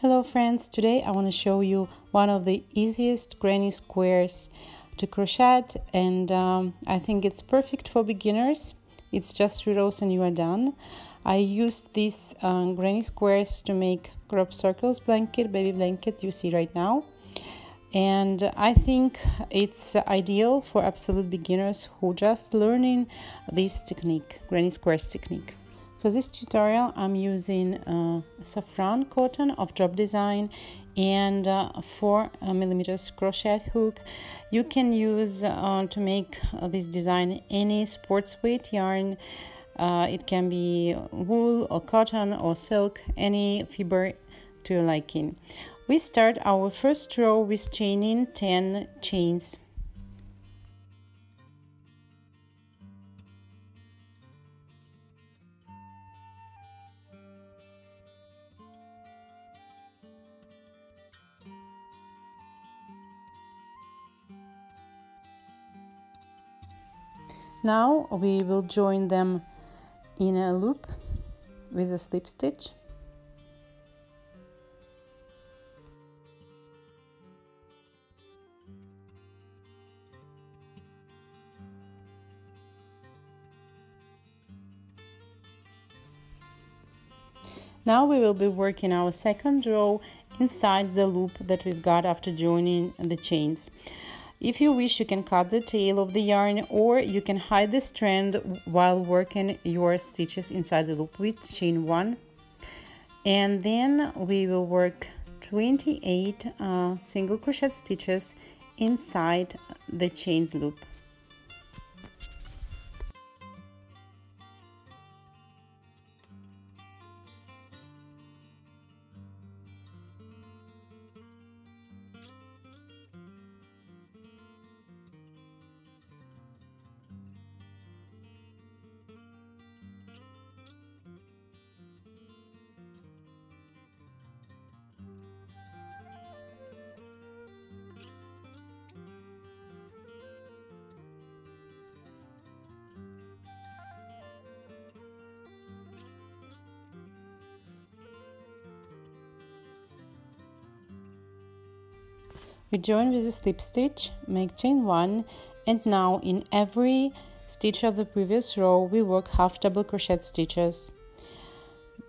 Hello friends, today I want to show you one of the easiest granny squares to crochet, and I think it's perfect for beginners. It's just 3 rows and you are done. I used these granny squares to make crop circles blanket, baby blanket you see right now, and I think it's ideal for absolute beginners who just learning this technique, granny squares technique. For this tutorial, I'm using Safran cotton of Drop Design and 4mm crochet hook. You can use to make this design any sports weight yarn. It can be wool or cotton or silk, any fiber to your liking. We start our first row with chaining 10 chains. Now we will join them in a loop with a slip stitch. Now we will be working our second row inside the loop that we've got after joining the chains. If you wish, you can cut the tail of the yarn, or you can hide the strand while working your stitches inside the loop with chain 1. And then we will work 28 single crochet stitches inside the chains loop. We join with a slip stitch, make chain 1, and now in every stitch of the previous row we work half double crochet stitches.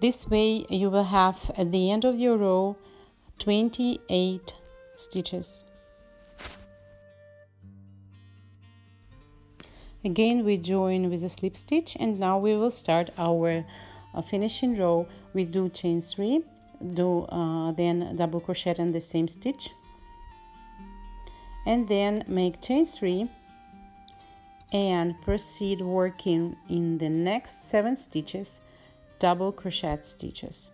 This way you will have at the end of your row 28 stitches. Again we join with a slip stitch, and now we will start our finishing row. We do chain 3, then double crochet in the same stitch, and then make chain 3 and proceed working in the next 7 stitches double crochet stitches.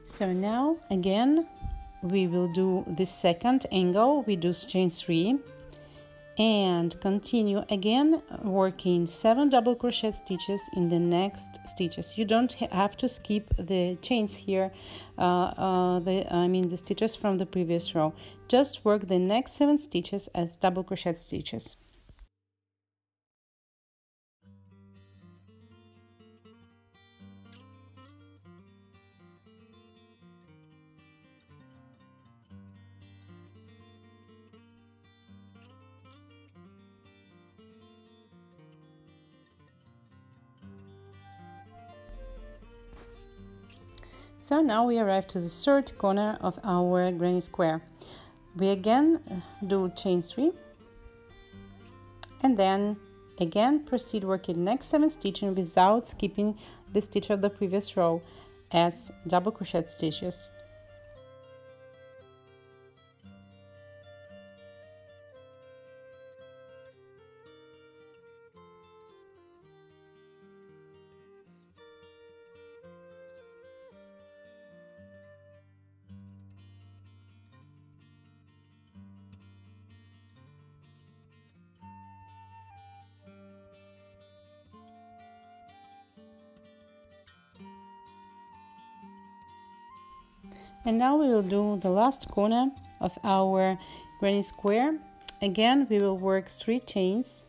So now again we will do the second angle. We do chain 3 and continue again working 7 double crochet stitches in the next stitches. You don't have to skip the chains here, the stitches from the previous row. Just work the next 7 stitches as double crochet stitches. So now we arrive to the third corner of our granny square. We again do chain 3 and then again proceed working next 7 stitches without skipping the stitch of the previous row as double crochet stitches. And now we will do the last corner of our granny square. Again, we will work 3 chains.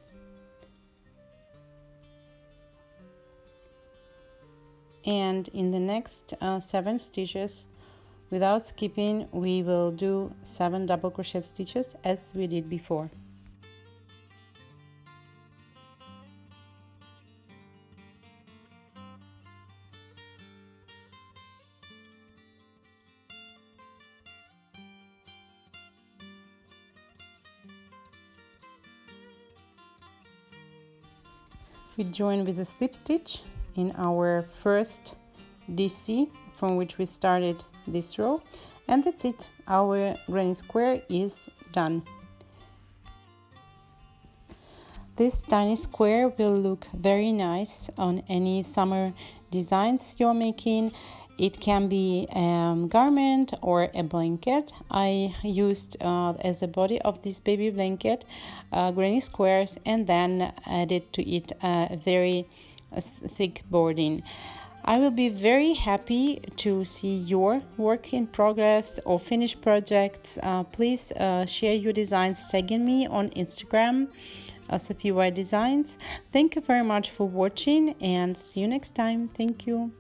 And in the next 7 stitches, without skipping, we will do 7 double crochet stitches as we did before. We join with a slip stitch in our first DC from which we started this row, and that's it. Our granny square is done. This tiny square will look very nice on any summer designs you're making. It can be a garment or a blanket. I used as a body of this baby blanket granny squares, and then added to it a very thick boarding. I will be very happy to see your work in progress or finished projects. Please share your designs, tagging me on Instagram, Safran Designs. Thank you very much for watching, and see you next time. Thank you.